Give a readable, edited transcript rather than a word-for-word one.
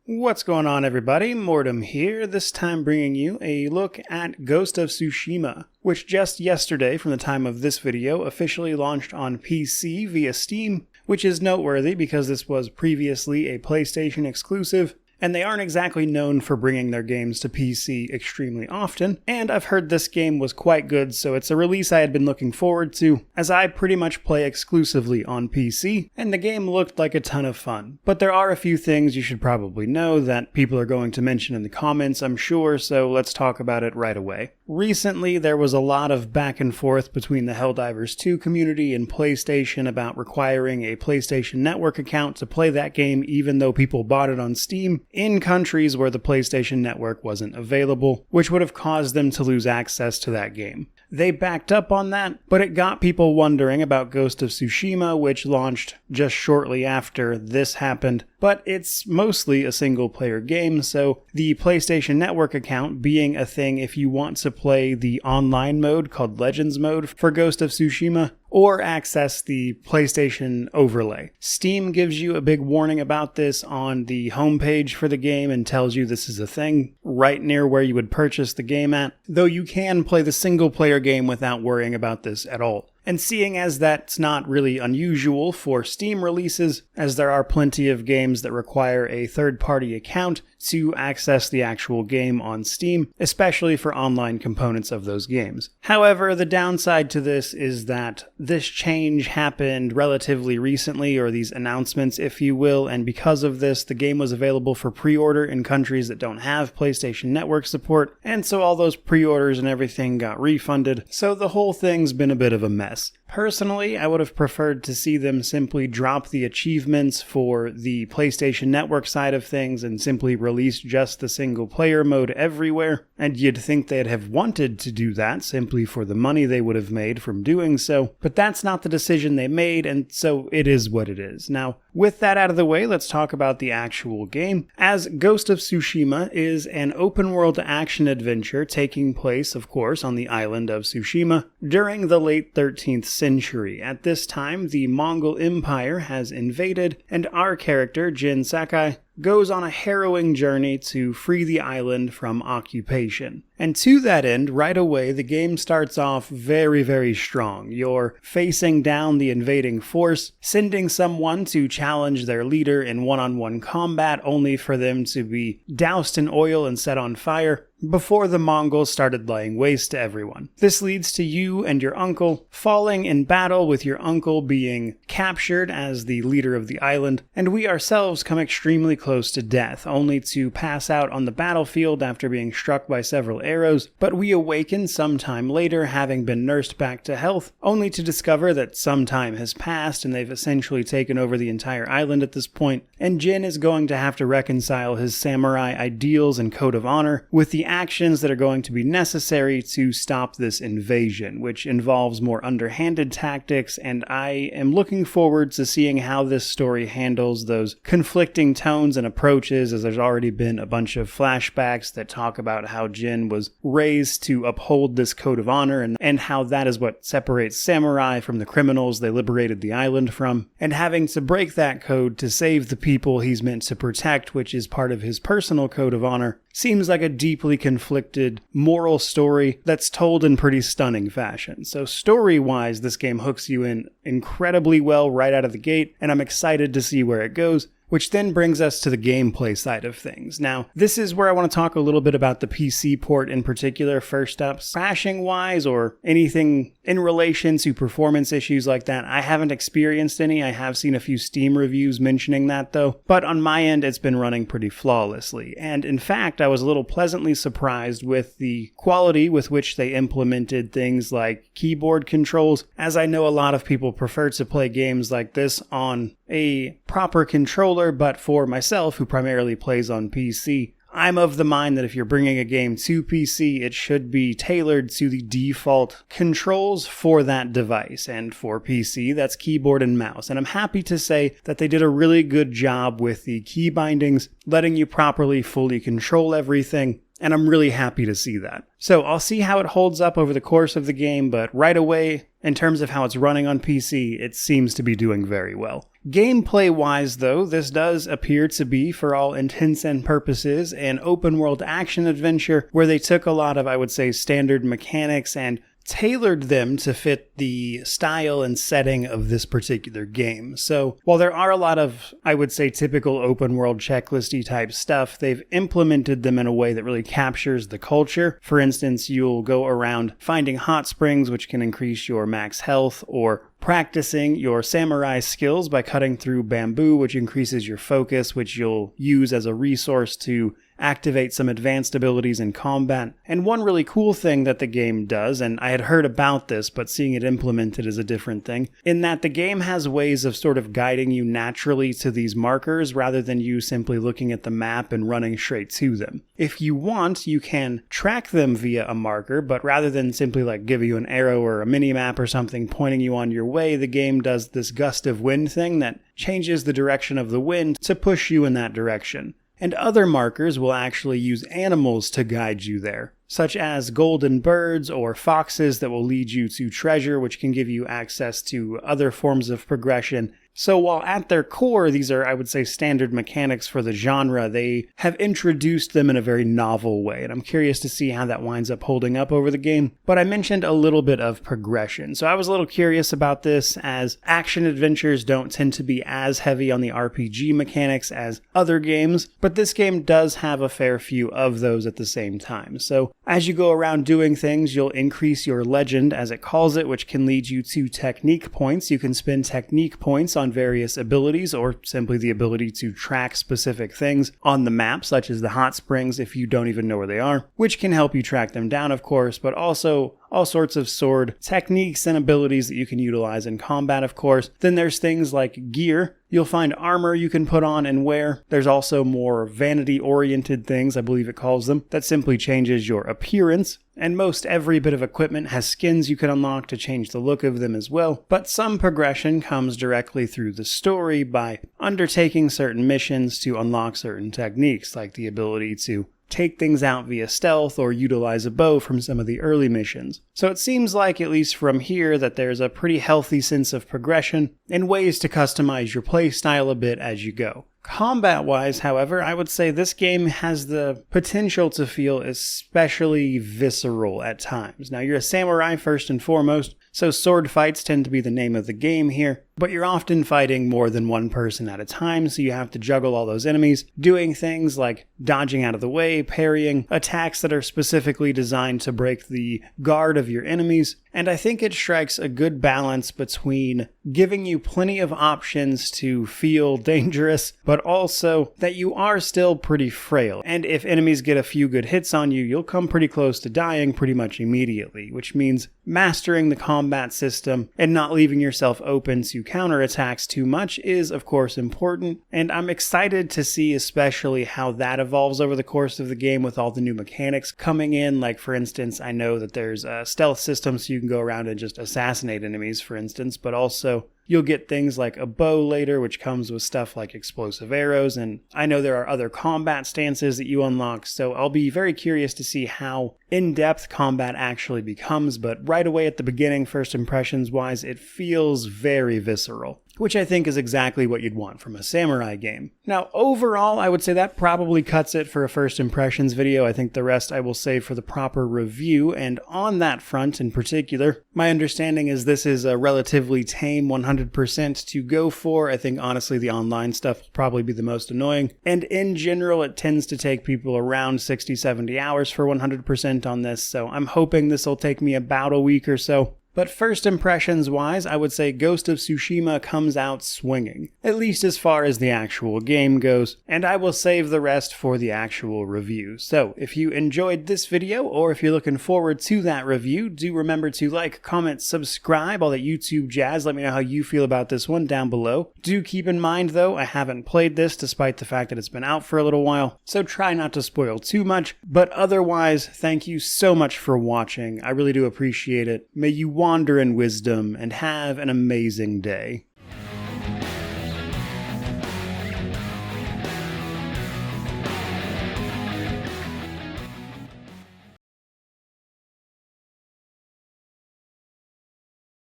What's going on, everybody? Mortem here, this time bringing you a look at Ghost of Tsushima, which just yesterday, from the time of this video, officially launched on PC via Steam, which is noteworthy because this was previously a PlayStation exclusive, and they aren't exactly known for bringing their games to PC extremely often, and I've heard this game was quite good, so it's a release I had been looking forward to, as I pretty much play exclusively on PC, and the game looked like a ton of fun. But there are a few things you should probably know that people are going to mention in the comments, I'm sure, so let's talk about it right away. Recently, there was a lot of back and forth between the Helldivers 2 community and PlayStation about requiring a PlayStation Network account to play that game even though people bought it on Steam, in countries where the PlayStation Network wasn't available, which would have caused them to lose access to that game. They backed up on that, but it got people wondering about Ghost of Tsushima, which launched just shortly after this happened, but it's mostly a single-player game, so the PlayStation Network account being a thing if you want to play the online mode called Legends mode for Ghost of Tsushima, or access the PlayStation overlay. Steam gives you a big warning about this on the homepage for the game and tells you this is a thing right near where you would purchase the game at, though you can play the single-player game without worrying about this at all. And seeing as that's not really unusual for Steam releases, as there are plenty of games that require a third-party account to access the actual game on Steam, especially for online components of those games. However, the downside to this is that this change happened relatively recently, or these announcements, if you will, and because of this, the game was available for pre-order in countries that don't have PlayStation Network support, and so all those pre-orders and everything got refunded, so the whole thing's been a bit of a mess. Personally, I would have preferred to see them simply drop the achievements for the PlayStation Network side of things and simply release just the single-player mode everywhere, and you'd think they'd have wanted to do that simply for the money they would have made from doing so, but that's not the decision they made, and so it is what it is. Now, with that out of the way, let's talk about the actual game, as Ghost of Tsushima is an open-world action-adventure taking place, of course, on the island of Tsushima during the late 13th century. At this time, the Mongol Empire has invaded, and our character, Jin Sakai, goes on a harrowing journey to free the island from occupation. And to that end, right away, the game starts off very, very strong. You're facing down the invading force, sending someone to challenge their leader in one-on-one combat, only for them to be doused in oil and set on fire before the Mongols started laying waste to everyone. This leads to you and your uncle falling in battle, with your uncle being captured as the leader of the island, and we ourselves come extremely close to death, only to pass out on the battlefield after being struck by several arrows, but we awaken sometime later, having been nursed back to health, only to discover that some time has passed and they've essentially taken over the entire island at this point, and Jin is going to have to reconcile his samurai ideals and code of honor with the actions that are going to be necessary to stop this invasion, which involves more underhanded tactics, and I am looking forward to seeing how this story handles those conflicting tones and approaches, as there's already been a bunch of flashbacks that talk about how Jin was raised to uphold this code of honor, and how that is what separates samurai from the criminals they liberated the island from, and having to break that code to save the people he's meant to protect, which is part of his personal code of honor, seems like a deeply conflicted moral story that's told in pretty stunning fashion. So story-wise, this game hooks you in incredibly well right out of the gate, and I'm excited to see where it goes. Which then brings us to the gameplay side of things. Now, this is where I want to talk a little bit about the PC port in particular first up. Crashing-wise, or anything in relation to performance issues like that, I haven't experienced any. I have seen a few Steam reviews mentioning that though, but on my end, it's been running pretty flawlessly. And in fact, I was a little pleasantly surprised with the quality with which they implemented things like keyboard controls, as I know a lot of people prefer to play games like this on a proper controller, but for myself, who primarily plays on PC, I'm of the mind that if you're bringing a game to PC, it should be tailored to the default controls for that device. And for PC, that's keyboard and mouse. And I'm happy to say that they did a really good job with the key bindings, letting you properly fully control everything. and I'm really happy to see that. So I'll see how it holds up over the course of the game, but right away, in terms of how it's running on PC, it seems to be doing very well. Gameplay-wise, though, this does appear to be, for all intents and purposes, an open-world action adventure where they took a lot of, I would say, standard mechanics and tailored them to fit the style and setting of this particular game. So while there are a lot of, I would say, typical open world checklisty type stuff, they've implemented them in a way that really captures the culture. For instance, you'll go around finding hot springs, which can increase your max health, or practicing your samurai skills by cutting through bamboo, which increases your focus, which you'll use as a resource to activate some advanced abilities in combat. And one really cool thing that the game does, and I had heard about this, but seeing it implemented is a different thing, in that the game has ways of sort of guiding you naturally to these markers rather than you simply looking at the map and running straight to them. If you want, you can track them via a marker, but rather than simply like give you an arrow or a mini-map or something pointing you on your way, the game does this gust of wind thing that changes the direction of the wind to push you in that direction. And other markers will actually use animals to guide you there, such as golden birds or foxes that will lead you to treasure, which can give you access to other forms of progression. So while at their core, these are, I would say, standard mechanics for the genre, they have introduced them in a very novel way, and I'm curious to see how that winds up holding up over the game. But I mentioned a little bit of progression, so I was a little curious about this, as action adventures don't tend to be as heavy on the RPG mechanics as other games, but this game does have a fair few of those at the same time. So as you go around doing things, you'll increase your legend, as it calls it, which can lead you to technique points. You can spend technique points on various abilities, or simply the ability to track specific things on the map, such as the hot springs if you don't even know where they are, which can help you track them down, of course, but also all sorts of sword techniques and abilities that you can utilize in combat, of course. Then there's things like gear. You'll find armor you can put on and wear. There's also more vanity-oriented things, I believe it calls them, that simply changes your appearance. And most every bit of equipment has skins you can unlock to change the look of them as well. But some progression comes directly through the story by undertaking certain missions to unlock certain techniques, like the ability to take things out via stealth or utilize a bow from some of the early missions. So it seems like, at least from here, that there's a pretty healthy sense of progression and ways to customize your playstyle a bit as you go. Combat-wise, however, I would say this game has the potential to feel especially visceral at times. Now, you're a samurai first and foremost, so sword fights tend to be the name of the game here, but you're often fighting more than one person at a time, so you have to juggle all those enemies, doing things like dodging out of the way, parrying, attacks that are specifically designed to break the guard of your enemies, and I think it strikes a good balance between giving you plenty of options to feel dangerous, but also that you are still pretty frail. And if enemies get a few good hits on you, you'll come pretty close to dying pretty much immediately, which means mastering the combat system and not leaving yourself open to counterattacks too much is, of course, important. And I'm excited to see especially how that evolves over the course of the game with all the new mechanics coming in. Like, for instance, I know that there's a stealth system so you can go around and just assassinate enemies, for instance, but also you'll get things like a bow later, which comes with stuff like explosive arrows, and I know there are other combat stances that you unlock, so I'll be very curious to see how in-depth combat actually becomes, but right away at the beginning, first impressions-wise, it feels very visceral, which I think is exactly what you'd want from a samurai game. Now, overall, I would say that probably cuts it for a first impressions video. I think the rest I will save for the proper review, and on that front in particular, my understanding is this is a relatively tame 100% to go for. I think, honestly, the online stuff will probably be the most annoying, and in general, it tends to take people around 60-70 hours for 100% on this, so I'm hoping this will take me about a week or so. But first impressions wise, I would say Ghost of Tsushima comes out swinging, at least as far as the actual game goes, and I will save the rest for the actual review. So if you enjoyed this video, or if you're looking forward to that review, do remember to like, comment, subscribe, all that YouTube jazz. Let me know how you feel about this one down below. Do keep in mind though, I haven't played this despite the fact that it's been out for a little while, so try not to spoil too much, but otherwise, thank you so much for watching. I really do appreciate it. May you wander in wisdom and have an amazing day.